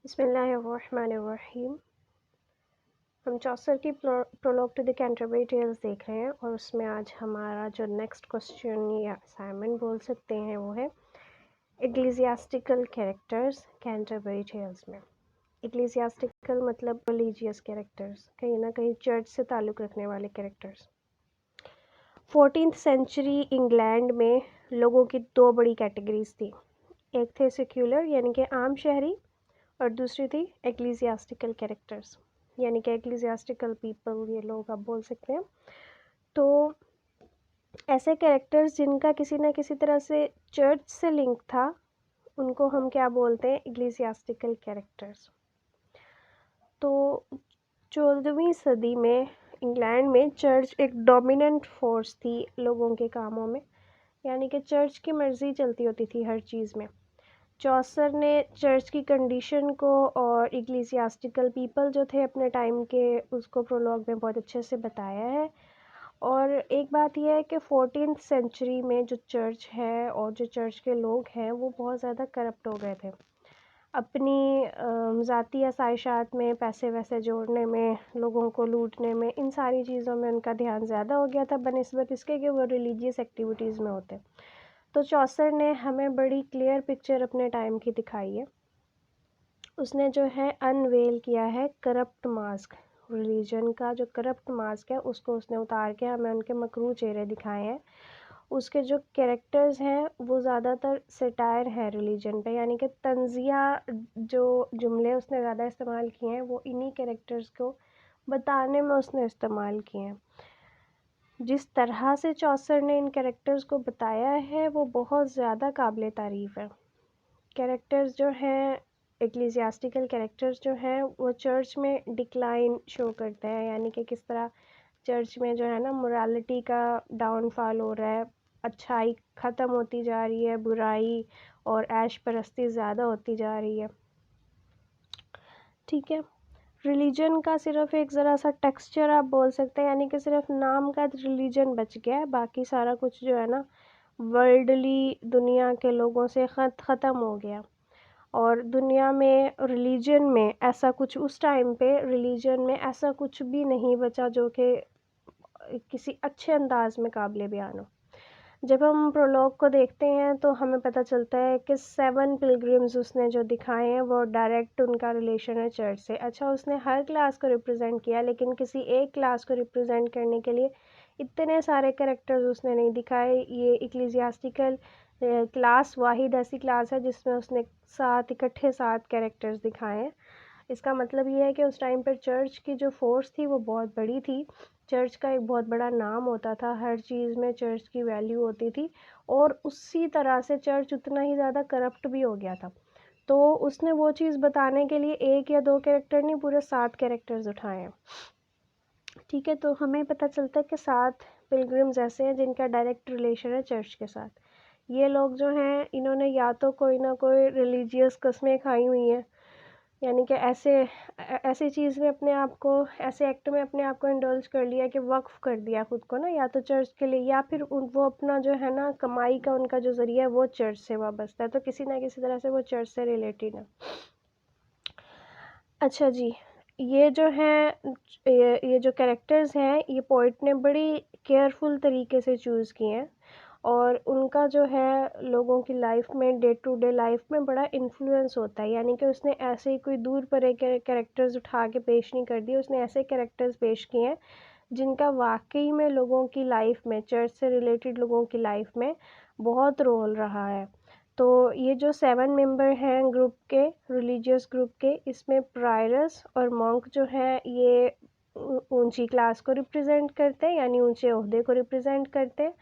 बिस्मिल्लाहिर्रहमानिर्रहीम। हम चौसर की prologue to the Canterbury Tales देख रहे हैं और उसमें आज हमारा जो नेक्स्ट क्वेश्चन या असाइनमेंट बोल सकते हैं वो है इक्लेसियास्टिकल कैरेक्टर्स कैंटरबरी टेल्स में। इक्लेसियास्टिकल मतलब रिलीजियस कैरेक्टर्स, कहीं ना कहीं चर्च से ताल्लुक़ रखने वाले कैरेक्टर्स। 14th सेंचुरी इंग्लैंड में लोगों की दो बड़ी कैटेगरीज थी। एक थे सेक्युलर यानी कि आम शहरी, और दूसरी थी एक्लीसियास्टिकल कैरेक्टर्स यानी कि एक्लीसियास्टिकल पीपल, ये लोग आप बोल सकते हैं। तो ऐसे कैरेक्टर्स जिनका किसी ना किसी तरह से चर्च से लिंक था उनको हम क्या बोलते हैं, एक्लीसियास्टिकल कैरेक्टर्स। तो 14वीं सदी में इंग्लैंड में चर्च एक डोमिनेंट फोर्स थी लोगों के कामों में, यानी कि चर्च की मर्ज़ी चलती होती थी हर चीज़ में। चौसर ने चर्च की कंडीशन को और इक्लेसियास्टिकल पीपल जो थे अपने टाइम के उसको प्रोलॉग में बहुत अच्छे से बताया है। और एक बात यह है कि 14th सेंचुरी में जो चर्च है और जो चर्च के लोग हैं वो बहुत ज़्यादा करप्ट हो गए थे। अपनी ज़ाती आसाइशात में, पैसे वैसे जोड़ने में, लोगों को लूटने में, इन सारी चीज़ों में उनका ध्यान ज़्यादा हो गया था बनिस्बत इसके कि वो रिलीजियस एक्टिविटीज़ में होते। तो चौसर ने हमें बड़ी क्लियर पिक्चर अपने टाइम की दिखाई है। उसने जो है अनवेल किया है करप्ट मास्क, रिलीजन का जो करप्ट मास्क है उसको उसने उतार के हमें उनके मकरू चेहरे दिखाए हैं। उसके जो कैरेक्टर्स हैं वो ज़्यादातर सेटायर है रिलीजन पे, यानी कि तंजिया जो जुमले उसने ज़्यादा इस्तेमाल किए हैं वो इन्हीं कैरेक्टर्स को बताने में उसने इस्तेमाल किए हैं। जिस तरह से चौसर ने इन कैरेक्टर्स को बताया है वो बहुत ज़्यादा काबिल तारीफ़ है। कैरेक्टर्स जो हैं, एक्लेसियास्टिकल कैरेक्टर्स जो हैं वो चर्च में डिक्लाइन शो करते हैं, यानी कि किस तरह चर्च में जो है ना मोरालिटी का डाउनफॉल हो रहा है, अच्छाई ख़त्म होती जा रही है, बुराई और ऐश परस्ती ज़्यादा होती जा रही है। ठीक है, रिलीजन का सिर्फ एक ज़रा सा टेक्सचर आप बोल सकते हैं, यानी कि सिर्फ नाम का रिलीजन बच गया है, बाकी सारा कुछ जो है ना वर्ल्डली दुनिया के लोगों से ख़त्म हो गया। और दुनिया में रिलीजन में ऐसा कुछ, उस टाइम पे रिलीजन में ऐसा कुछ भी नहीं बचा जो कि किसी अच्छे अंदाज में काबिल बयान हो। जब हम प्रोलॉग को देखते हैं तो हमें पता चलता है कि 7 पिलग्रिम्स उसने जो दिखाए हैं वो डायरेक्ट उनका रिलेशन है चर्च से। अच्छा, उसने हर क्लास को रिप्रेजेंट किया, लेकिन किसी एक क्लास को रिप्रेजेंट करने के लिए इतने सारे कैरेक्टर्स उसने नहीं दिखाए। ये इक्लेसियास्टिकल क्लास वाहिद ऐसी क्लास है जिसमें उसने इकट्ठे 7 कैरेक्टर्स दिखाए हैं। इसका मतलब ये है कि उस टाइम पर चर्च की जो फोर्स थी वो बहुत बड़ी थी, चर्च का एक बहुत बड़ा नाम होता था, हर चीज़ में चर्च की वैल्यू होती थी, और उसी तरह से चर्च उतना ही ज़्यादा करप्ट भी हो गया था। तो उसने वो चीज़ बताने के लिए 1 या 2 कैरेक्टर नहीं, पूरे 7 कैरेक्टर्स उठाए हैं। ठीक है, तो हमें पता चलता है कि 7 पिलग्रिम्स ऐसे हैं जिनका डायरेक्ट रिलेशन है चर्च के साथ। ये लोग जो हैं इन्होंने या तो कोई ना कोई रिलीजियस कस्में खाई हुई हैं, यानी कि ऐसी चीज़ में अपने आप को, ऐसे एक्ट में अपने आप को इंडल्ज कर लिया कि वक्फ कर दिया खुद को ना, या तो चर्च के लिए, या फिर वो अपना जो है ना कमाई का उनका जो ज़रिया है वो चर्च से वाबस्ता है, तो किसी ना किसी तरह से वो चर्च से रिलेटेड है। अच्छा जी, ये जो है ये जो कैरेक्टर्स हैं ये पोइट ने बड़ी केयरफुल तरीके से चूज़ किए हैं, और उनका जो है लोगों की लाइफ में, डे टू डे लाइफ में बड़ा इन्फ्लुएंस होता है। यानी कि उसने ऐसे ही कोई दूर परे के कैरेक्टर्स उठा के पेश नहीं कर दिए, उसने ऐसे कैरेक्टर्स पेश किए हैं जिनका वाकई में लोगों की लाइफ में, चर्च से रिलेटेड लोगों की लाइफ में बहुत रोल रहा है। तो ये जो 7 मेंबर हैं ग्रुप के, रिलीजियस ग्रुप के, इसमें प्रायरस और मॉन्क जो है ये ऊंची क्लास को रिप्रेजेंट करते हैं, यानी ऊंचे ओहदे को रिप्रेजेंट करते हैं।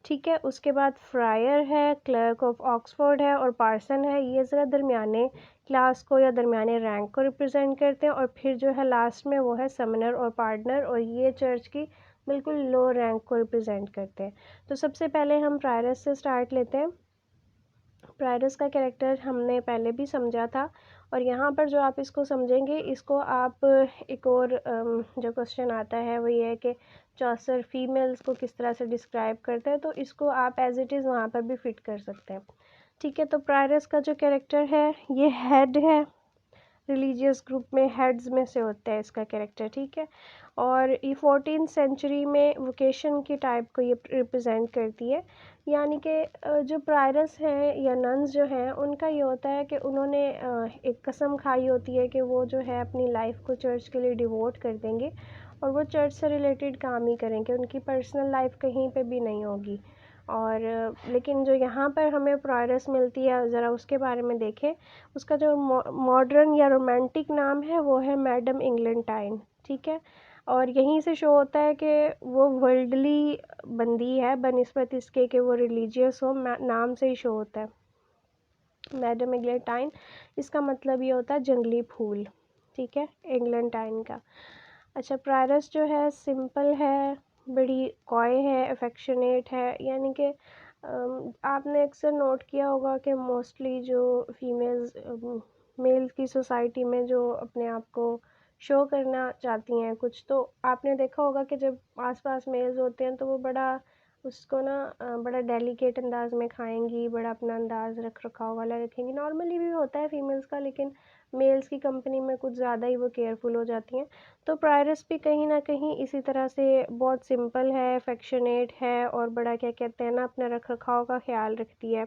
ठीक है, उसके बाद फ्रायर है, क्लर्क ऑफ ऑक्सफोर्ड है, और पार्सन है, ये ज़रा दरमियाने क्लास को या दरमियाने रैंक को रिप्रेजेंट करते हैं। और फिर जो है लास्ट में वो है समनर और पार्टनर, और ये चर्च की बिल्कुल लो रैंक को रिप्रेजेंट करते हैं। तो सबसे पहले हम प्रायरस से स्टार्ट लेते हैं। प्रायरस का कैरेक्टर हमने पहले भी समझा था, और यहाँ पर जो आप इसको समझेंगे, इसको आप एक और जो क्वेश्चन आता है वो ये है कि चौसर फीमेल्स को किस तरह से डिस्क्राइब करता है, तो इसको आप एज इट इज़ वहाँ पर भी फिट कर सकते हैं। ठीक है, तो प्रायरस का जो कैरेक्टर है ये हेड है, रिलीजियस ग्रुप में हेड्स में से होता है इसका कैरेक्टर, ठीक है। और ये 14th सेंचुरी में वोकेशन के टाइप को ये रिप्रेजेंट करती है, यानी कि जो प्रायरस हैं या नन्स जो हैं उनका ये होता है कि उन्होंने एक कसम खाई होती है कि वो जो है अपनी लाइफ को चर्च के लिए डिवोट कर देंगे और वो चर्च से रिलेटेड काम ही करेंगे, उनकी पर्सनल लाइफ कहीं पे भी नहीं होगी। और लेकिन जो यहाँ पर हमें प्रायरस मिलती है, ज़रा उसके बारे में देखें। उसका जो मॉडर्न या रोमांटिक नाम है वो है मैडम इंग्लेंटाइन, ठीक है। और यहीं से शो होता है कि वो वर्ल्डली बंदी है बनिस्बत इसके कि वो रिलीजियस हो, नाम से ही शो होता है मैडम इंग्लेंटाइन। इसका मतलब ये होता है जंगली फूल, ठीक है, इंग्लेंटाइन का। अच्छा, प्रायरस जो है सिंपल है, बड़ी कॉय है, अफेक्शनेट है, यानी कि आपने अक्सर नोट किया होगा कि मोस्टली जो फीमेल्स मेल्स की सोसाइटी में जो अपने आप को शो करना चाहती हैं कुछ, तो आपने देखा होगा कि जब आसपास मेल्स होते हैं तो वो बड़ा उसको ना बड़ा डेलिकेट अंदाज में खाएंगी, बड़ा अपना अंदाज रख रखाव वाला रखेंगी। नॉर्मली भी होता है फीमेल्स का, लेकिन मेल्स की कंपनी में कुछ ज़्यादा ही वो केयरफुल हो जाती हैं। तो प्रायरस भी कहीं ना कहीं इसी तरह से बहुत सिंपल है, अफेक्शनेट है और बड़ा क्या कहते हैं ना अपना रख रखाव का ख्याल रखती है।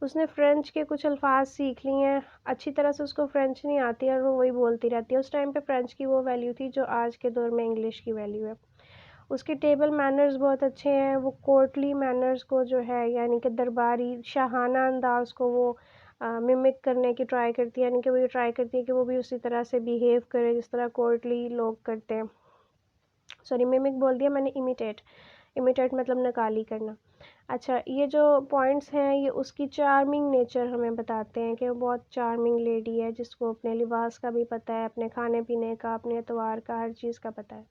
उसने फ़्रेंच के कुछ अल्फाज सीख लिए हैं, अच्छी तरह से उसको फ़्रेंच नहीं आती और वो वही बोलती रहती है। उस टाइम पे फ़्रेंच की वो वैल्यू थी जो आज के दौर में इंग्लिश की वैल्यू है। उसके टेबल मैनर्स बहुत अच्छे हैं, वो कोर्टली मैनर्स को जो है यानी कि दरबारी शाहाना अंदाज को वो मिमिक करने की ट्राई करती है, यानी कि वो ये ट्राई करती है कि वो भी उसी तरह से बिहेव करे जिस तरह कोर्टली लोग करते हैं। सॉरी, मिमिक बोल दिया मैंने, इमिटेट। इमिटेट मतलब नकाली करना। अच्छा, ये जो पॉइंट्स हैं ये उसकी चार्मिंग नेचर हमें बताते हैं कि वो बहुत चार्मिंग लेडी है, जिसको अपने लिबास का भी पता है, अपने खाने पीने का, अपने एतवार का, हर चीज़ का पता है।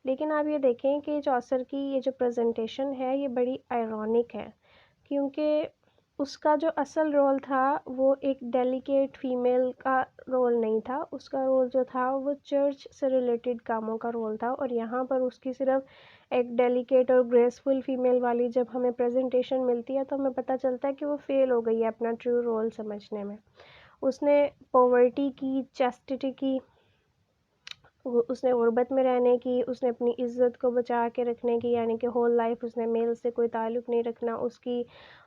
लेकिन आप ये देखें कि चौसर की ये जो प्रेजेंटेशन है ये बड़ी आयरॉनिक है, क्योंकि उसका जो असल रोल था वो एक डेलिकेट फीमेल का रोल नहीं था, उसका रोल जो था वो चर्च से रिलेटेड कामों का रोल था। और यहाँ पर उसकी सिर्फ एक डेलिकेट और ग्रेसफुल फीमेल वाली जब हमें प्रेजेंटेशन मिलती है तो हमें पता चलता है कि वो फेल हो गई है अपना ट्रू रोल समझने में। उसने पॉवर्टी की, चैस्टिटी की, उसने गुर्बत में रहने की, उसने अपनी इज़्ज़त को बचा के रखने की, यानी कि होल लाइफ उसने मेल से कोई ताल्लुक़ नहीं रखना उसकी,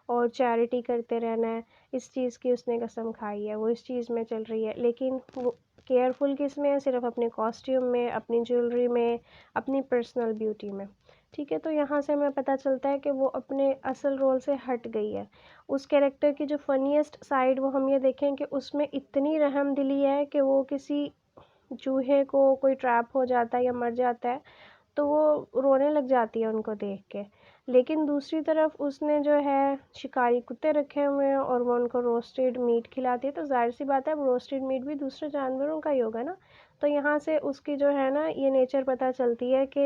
और चैरिटी करते रहना है, इस चीज़ की उसने कसम खाई है, वो इस चीज़ में चल रही है। लेकिन वो केयरफुल किस में है? सिर्फ अपने कॉस्ट्यूम में, अपनी ज्वेलरी में, अपनी पर्सनल ब्यूटी में, ठीक है। तो यहाँ से हमें पता चलता है कि वो अपने असल रोल से हट गई है। उस कैरेक्टर की जो फनीएस्ट साइड वो हम ये देखें कि उसमें इतनी रहम दिली है कि वो किसी चूहे को कोई ट्रैप हो जाता है या मर जाता है तो वो रोने लग जाती है उनको देख के। लेकिन दूसरी तरफ उसने जो है शिकारी कुत्ते रखे हुए हैं और वो उनको रोस्टेड मीट खिलाती है, तो जाहिर सी बात है अब रोस्टेड मीट भी दूसरे जानवरों का ही होगा ना। तो यहाँ से उसकी जो है ना ये नेचर पता चलती है कि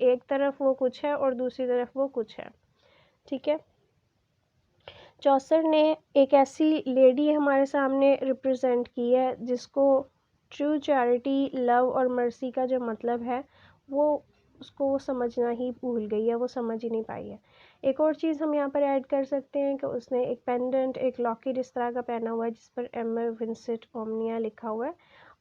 एक तरफ वो कुछ है और दूसरी तरफ वो कुछ है, ठीक है। चौसर ने एक ऐसी लेडी हमारे सामने रिप्रेजेंट की है जिसको ट्रू चैरिटी, लव और मर्सी का जो मतलब है वो उसको वो समझना ही भूल गई है, वो समझ ही नहीं पाई है। एक और चीज़ हम यहाँ पर ऐड कर सकते हैं कि उसने एक पेंडेंट, एक लॉकेट इस तरह का पहना हुआ है जिस पर एमर विंसेंट ओमनिया लिखा हुआ है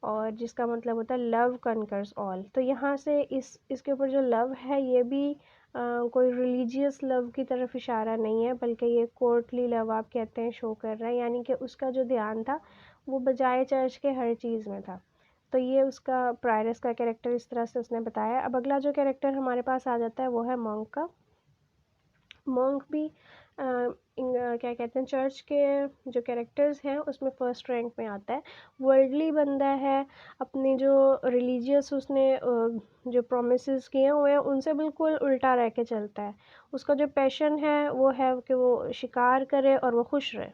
और जिसका मतलब होता है लव कनकर्स ऑल। तो यहाँ से इसके ऊपर जो लव है ये भी कोई रिलीजियस लव की तरफ इशारा नहीं है, बल्कि ये कोर्टली लव आप कहते हैं शो कर रहा है, यानी कि उसका जो ध्यान था वो बजाय चर्च के हर चीज़ में था। तो ये उसका प्रायरस का कैरेक्टर इस तरह से उसने बताया। अब अगला जो कैरेक्टर हमारे पास आ जाता है वो है मॉन्क का। मॉन्क भी क्या कहते हैं चर्च के जो कैरेक्टर्स हैं उसमें फर्स्ट रैंक में आता है। वर्ल्डली बंदा है, अपनी जो रिलीजियस उसने जो प्रोमिसेस किए हुए हैं उनसे बिल्कुल उल्टा रह के चलता है। उसका जो पैशन है वो है कि वो शिकार करे और वो खुश रहे।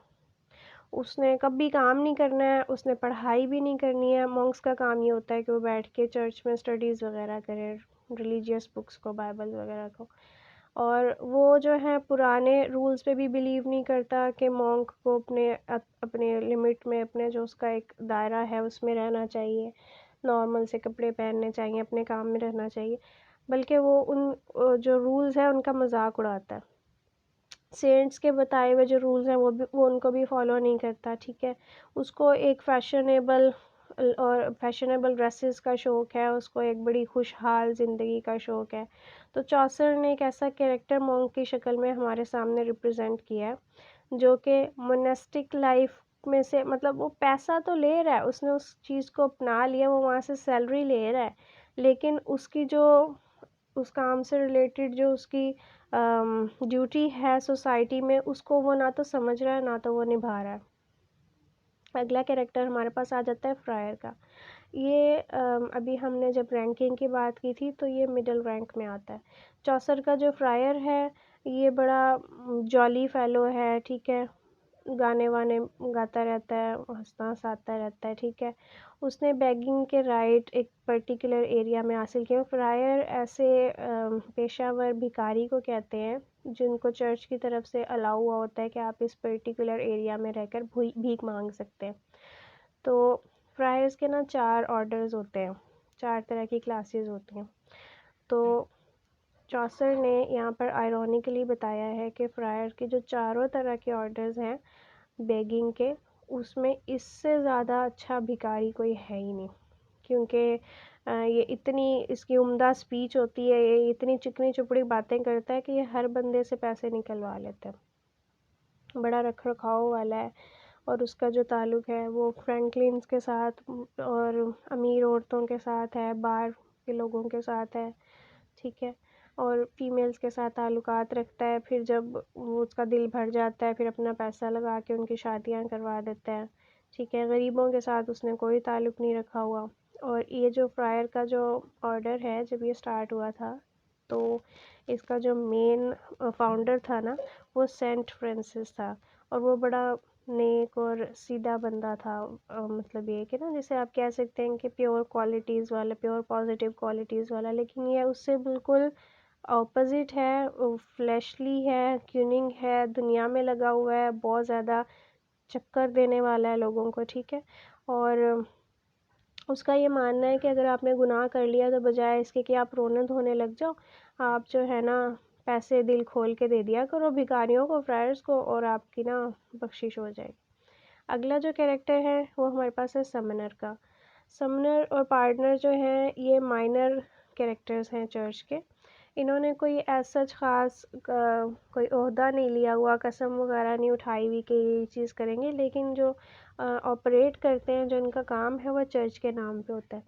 उसने कभी काम नहीं करना है, उसने पढ़ाई भी नहीं करनी है। मॉन्क्स का काम ये होता है कि वो बैठ के चर्च में स्टडीज़ वगैरह करें, रिलीजियस बुक्स को, बाइबल वगैरह को। और वो जो है पुराने रूल्स पे भी बिलीव नहीं करता कि मॉन्क को अपने लिमिट में, अपने जो उसका एक दायरा है उसमें रहना चाहिए, नॉर्मल से कपड़े पहनने चाहिए, अपने काम में रहना चाहिए, बल्कि वो उन जो रूल्स हैं उनका मजाक उड़ाता है। सेंट्स के बताए हुए जो रूल्स हैं वो उनको भी फॉलो नहीं करता, ठीक है। उसको एक फैशनेबल और फैशनेबल ड्रेसेस का शौक़ है, उसको एक बड़ी खुशहाल ज़िंदगी का शौक़ है। तो चौसर ने एक ऐसा कैरेक्टर मॉन्क की शक्ल में हमारे सामने रिप्रेजेंट किया है, जो कि मोनेस्टिक लाइफ में से मतलब वो पैसा तो ले रहा है, उसने उस चीज़ को अपना लिया, वो वहाँ से सैलरी ले रहा है, लेकिन उसकी जो उस काम से रिलेटेड जो उसकी ड्यूटी है सोसाइटी में, उसको वो ना तो समझ रहा है ना तो वो निभा रहा है। अगला कैरेक्टर हमारे पास आ जाता है फ्रायर का। ये अभी हमने जब रैंकिंग की बात की थी तो ये मिडिल रैंक में आता है। चौसर का जो फ्रायर है ये बड़ा जॉली फेलो है, ठीक है, गाने वाने गाता रहता है, हंसता हंसाता रहता है, ठीक है। उसने बेगिंग के राइट एक पर्टिकुलर एरिया में हासिल किए। फ्रायर ऐसे पेशावर भिखारी को कहते हैं जिनको चर्च की तरफ से अलाउ हुआ होता है कि आप इस पर्टिकुलर एरिया में रहकर भीख मांग सकते हैं। तो फ्रायर्स के ना 4 ऑर्डर्स होते हैं, 4 तरह की क्लासेस होती हैं। तो चौसर ने यहाँ पर आयरॉनिकली बताया है कि फ्रायर के जो चारों तरह के ऑर्डर्स हैं बेगिंग के, उसमें इससे ज़्यादा अच्छा भिखारी कोई है ही नहीं, क्योंकि ये इतनी इसकी उम्दा स्पीच होती है, ये इतनी चिकनी चुपड़ी बातें करता है कि ये हर बंदे से पैसे निकलवा लेता है। बड़ा रख रखाव वाला है और उसका जो ताल्लुक़ है वो फ्रैंकलिन्स के साथ और अमीर औरतों के साथ है, बाहर के लोगों के साथ है, ठीक है, और फीमेल्स के साथ ताल्लुकात रखता है। फिर जब वो उसका दिल भर जाता है फिर अपना पैसा लगा के उनकी शादियां करवा देता है, ठीक है। गरीबों के साथ उसने कोई ताल्लुक़ नहीं रखा हुआ। और ये जो फ्रायर का जो ऑर्डर है, जब ये स्टार्ट हुआ था तो इसका जो मेन फाउंडर था ना, वो सेंट फ्रांसिस था, और वो बड़ा नेक और सीधा बंदा था। मतलब ये कि ना, जैसे आप कह सकते हैं कि प्योर क्वालिटीज़ वाला, प्योर पॉजिटिव क्वालिटीज़ वाला, लेकिन ये उससे बिल्कुल ऑपोजिट है, फ्लैशली है, क्यूनिंग है, दुनिया में लगा हुआ है, बहुत ज़्यादा चक्कर देने वाला है लोगों को, ठीक है। और उसका ये मानना है कि अगर आपने गुनाह कर लिया तो बजाय इसके कि आप रोने धोने लग जाओ, आप जो है ना पैसे दिल खोल के दे दिया करो भिखारियों को, फ्रायर्स को, और आपकी ना बख्शिश हो जाएगी। अगला जो कैरेक्टर है वो हमारे पास है समनर का। समनर और पार्टनर जो हैं ये माइनर कैरेक्टर्स हैं चर्च के। इन्होंने कोई ऐसा ख़ास कोई ओहदा नहीं लिया हुआ, कसम वगैरह नहीं उठाई हुई कि ये चीज़ करेंगे, लेकिन जो ऑपरेट करते हैं, जो इनका काम है, वो चर्च के नाम पे होता है।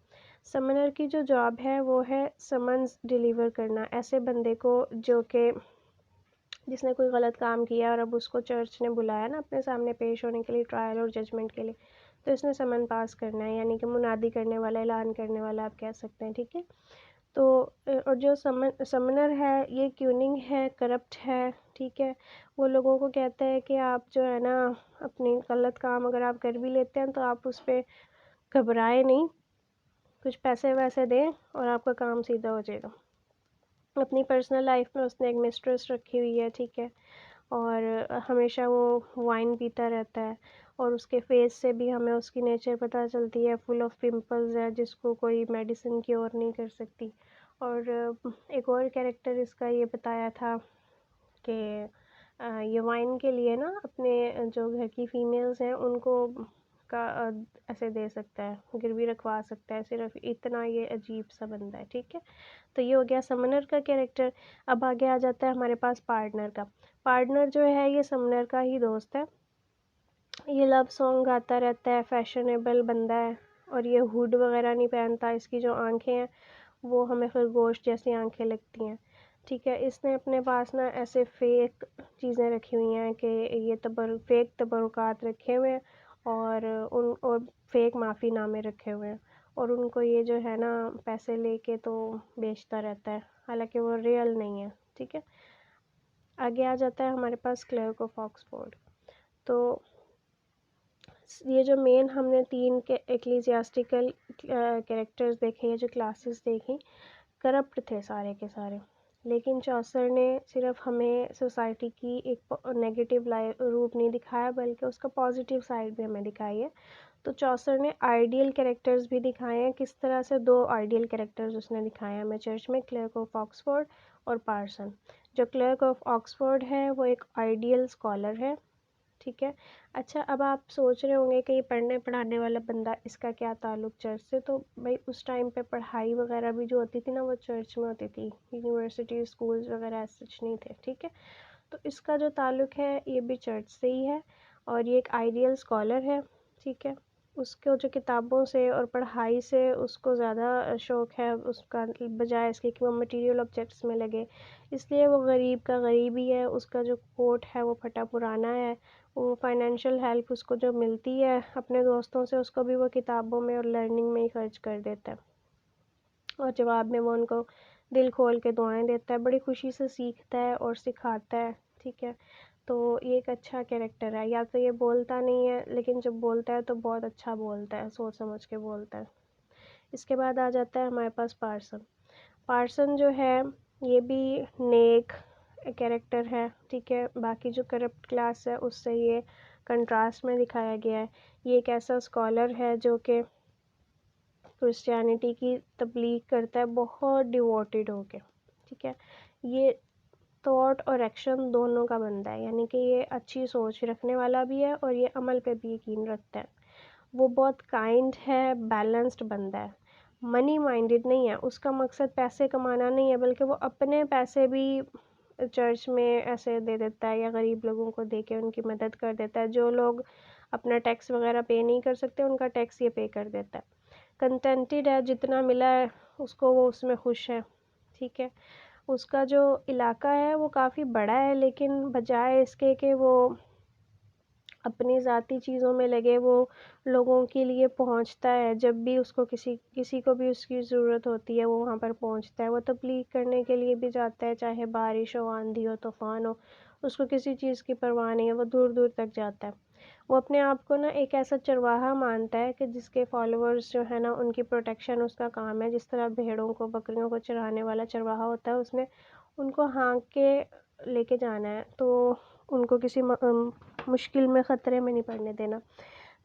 समनर की जो जॉब है वो है समन्स डिलीवर करना ऐसे बंदे को जो कि जिसने कोई गलत काम किया और अब उसको चर्च ने बुलाया ना अपने सामने पेश होने के लिए, ट्रायल और जजमेंट के लिए, तो इसने समन पास करना है, यानी कि मुनादी करने वाला, ऐलान करने वाला आप कह सकते हैं, ठीक है। तो और जो समनर है ये क्यूनिंग है, करप्ट है, ठीक है। वो लोगों को कहता है कि आप जो है ना अपनी गलत काम अगर आप कर भी लेते हैं तो आप उस पर घबराए नहीं, कुछ पैसे वैसे दें और आपका काम सीधा हो जाएगा। अपनी पर्सनल लाइफ में उसने एक मिस्ट्रेस रखी हुई है, ठीक है, और हमेशा वो वाइन पीता रहता है, और उसके फेस से भी हमें उसकी नेचर पता चलती है, फुल ऑफ पिंपल्स है जिसको कोई मेडिसिन क्योर नहीं कर सकती। और एक और कैरेक्टर इसका ये बताया था कि ये वाइन के लिए ना अपने जो घर की फीमेल्स हैं उनको का ऐसे दे सकता है, गिरवी रखवा सकता है, सिर्फ इतना ये अजीब सा बंदा है, ठीक है। तो ये हो गया समनर का कैरेक्टर। अब आगे आ जाता है हमारे पास पार्टनर का। पार्टनर जो है ये समनर का ही दोस्त है, ये लव सॉन्ग गाता रहता है, फैशनेबल बंदा है, और ये हुड वगैरह नहीं पहनता। इसकी जो आंखें हैं वो हमें खरगोश जैसी आंखें लगती हैं, ठीक है। इसने अपने पास ना ऐसे फेक चीज़ें रखी हुई हैं कि ये फेक तबरुकात रखे हुए हैं, और फेक माफ़ीनामे रखे हुए हैं, और उनको ये जो है ना पैसे लेके तो बेचता रहता है, हालांकि वो रियल नहीं है, ठीक है। आगे आ जाता है हमारे पास क्लर्क ऑफ ऑक्सफोर्ड। तो ये जो मेन हमने 3 के एक्लीसियास्टिकल कैरेक्टर्स देखे, ये जो क्लासेस देखी, करप्ट थे सारे के सारे, लेकिन चौसर ने सिर्फ हमें सोसाइटी की एक नेगेटिव रूप नहीं दिखाया, बल्कि उसका पॉजिटिव साइड भी हमें दिखाई है। तो चौसर ने आइडियल कैरेक्टर्स भी दिखाए हैं। किस तरह से 2 आइडियल कैरेक्टर्स उसने दिखाए हैं हमें चर्च में, क्लर्क ऑफ ऑक्सफोर्ड और पार्सन। जो क्लर्क ऑफ ऑक्सफोर्ड है वो एक आइडियल स्कॉलर है, ठीक है। अच्छा, अब आप सोच रहे होंगे कि ये पढ़ने पढ़ाने वाला बंदा, इसका क्या ताल्लुक़ चर्च से। तो भाई उस टाइम पे पढ़ाई वगैरह भी जो होती थी ना, वो चर्च में होती थी। यूनिवर्सिटी स्कूल्स वगैरह सच नहीं थे, ठीक है। तो इसका जो ताल्लुक़ है ये भी चर्च से ही है, और ये एक आइडियल स्कॉलर है, ठीक है। उसको जो किताबों से और पढ़ाई से उसको ज़्यादा शौक़ है उसका, बजाय इसके कि वो मटेरियल ऑब्जेक्ट्स में लगे। इसलिए वो गरीब का गरीब ही है। उसका जो कोट है वो फटा पुराना है। वो फाइनेंशियल हेल्प उसको जो मिलती है अपने दोस्तों से, उसको भी वो किताबों में और लर्निंग में ही खर्च कर देता है, और जवाब में वो उनको दिल खोल के दुआएं देता है, बड़ी खुशी से सीखता है और सिखाता है, ठीक है। तो ये एक अच्छा कैरेक्टर है। या तो ये बोलता नहीं है, लेकिन जब बोलता है तो बहुत अच्छा बोलता है, सोच समझ के बोलता है। इसके बाद आ जाता है हमारे पास पार्सन। पार्सन जो है ये भी नेक कैरेक्टर है, ठीक है। बाकी जो करप्ट क्लास है उससे ये कंट्रास्ट में दिखाया गया है। ये एक ऐसा स्कॉलर है जो कि क्रिश्चियनिटी की तबलीग करता है बहुत डिवोटेड होके, ठीक है। ये थॉट और एक्शन दोनों का बंदा है, यानी कि ये अच्छी सोच रखने वाला भी है और ये अमल पे भी यकीन रखता है। वो बहुत काइंड है, बैलेंस्ड बंदा है, मनी माइंडेड नहीं है। उसका मकसद पैसे कमाना नहीं है, बल्कि वो अपने पैसे भी चर्च में ऐसे दे देता है या गरीब लोगों को दे के उनकी मदद कर देता है। जो लोग अपना टैक्स वगैरह पे नहीं कर सकते उनका टैक्स ये पे कर देता है। कंटेंटेड है, जितना मिला है उसको वो उसमें खुश है, ठीक है। उसका जो इलाका है वो काफ़ी बड़ा है, लेकिन बजाय इसके कि वो अपनी ज़ाती चीज़ों में लगे, वो लोगों के लिए पहुंचता है। जब भी उसको किसी को भी उसकी ज़रूरत होती है वो वहाँ पर पहुंचता है। वो तबलीग करने के लिए भी जाता है, चाहे बारिश हो, आंधी हो, तूफ़ान हो, उसको किसी चीज़ की परवाह नहीं है, वो दूर दूर तक जाता है। वो अपने आप को ना एक ऐसा चरवाहा मानता है कि जिसके फॉलोअर्स जो है ना उनकी प्रोटेक्शन उसका काम है। जिस तरह भेड़ों को, बकरियों को चराने वाला चरवाहा होता है, उसने उनको हाँक के लेके जाना है, तो उनको किसी मुश्किल में, ख़तरे में नहीं पड़ने देना।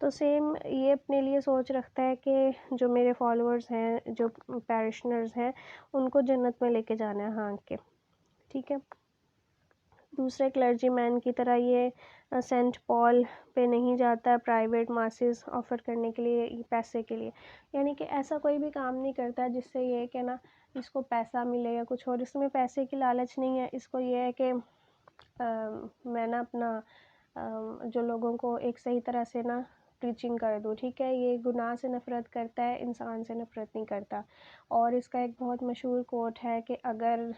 तो सेम ये अपने लिए सोच रखता है कि जो मेरे फॉलोअर्स हैं, जो पैरिशनर्स हैं, उनको जन्नत में लेके जाना है हाँक के, ठीक है। दूसरे क्लर्जीमैन की तरह ये सेंट पॉल पे नहीं जाता है प्राइवेट मासेस ऑफ़र करने के लिए, पैसे के लिए। यानी कि ऐसा कोई भी काम नहीं करता है जिससे ये कि ना इसको पैसा मिले या कुछ और। इसमें पैसे की लालच नहीं है। इसको ये है कि मैं ना अपना जो लोगों को एक सही तरह से ना टीचिंग कर दूँ, ठीक है। ये गुनाह से नफ़रत करता है, इंसान से नफ़रत नहीं करता। और इसका एक बहुत मशहूर कोट है कि अगर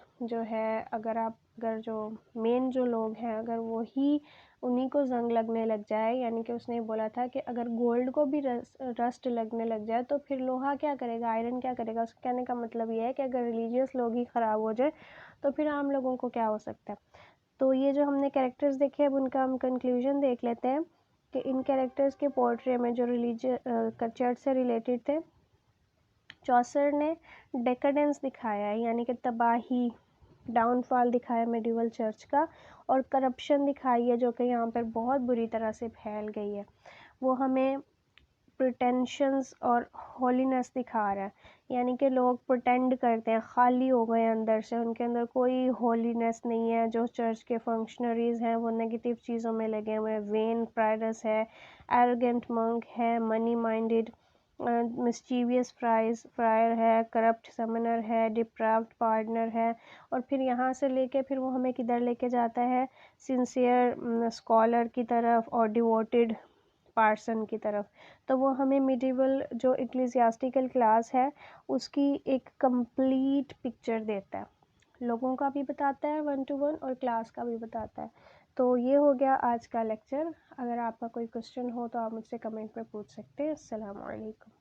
जो मेन जो लोग हैं, अगर वो ही उन्हीं को जंग लगने लग जाए, यानी कि उसने बोला था कि अगर गोल्ड को भी रस्ट लगने लग जाए तो फिर लोहा क्या करेगा, आयरन क्या करेगा। उसके कहने का मतलब ये है कि अगर रिलीजियस लोग ही ख़राब हो जाए तो फिर आम लोगों को क्या हो सकता है। तो ये जो हमने कैरेक्टर्स देखे, अब उनका हम कंक्लूजन देख लेते हैं कि इन कैरेक्टर्स के पोर्ट्रे में जो चर्च से रिलेटेड थे, चौसर ने डेकेडेंस दिखाया है, यानी कि तबाही, डाउनफॉल दिखाया मेडिवल चर्च का, और करप्शन दिखाई है जो कि यहाँ पर बहुत बुरी तरह से फैल गई है। वो हमें प्रिटेंशंस और होलीनेस दिखा रहा है, यानी कि लोग प्रिटेंड करते हैं, खाली हो गए अंदर से, उनके अंदर कोई होलीनेस नहीं है। जो चर्च के फंक्शनरीज़ हैं वो नेगेटिव चीज़ों में लगे हुए हैं, वेन प्रायरस है, एरोगेंट मंक है, मनी माइंडेड मिस्चीवियस फ्रायर है, करप्ट समनर है, डिप्राव्ड पार्टनर है। और फिर यहाँ से लेके फिर वो हमें किधर लेके जाता है, सिंसियर स्कॉलर की तरफ और डिवोटेड पार्सन की तरफ। तो वो हमें मिडिवल जो इक्लेसियास्टिकल क्लास है उसकी एक कंप्लीट पिक्चर देता है, लोगों का भी बताता है 1 to 1 और क्लास का भी बताता है। तो ये हो गया आज का लेक्चर। अगर आपका कोई क्वेश्चन हो तो आप मुझसे कमेंट में पूछ सकते हैं। अस्सलाम वालेकुम।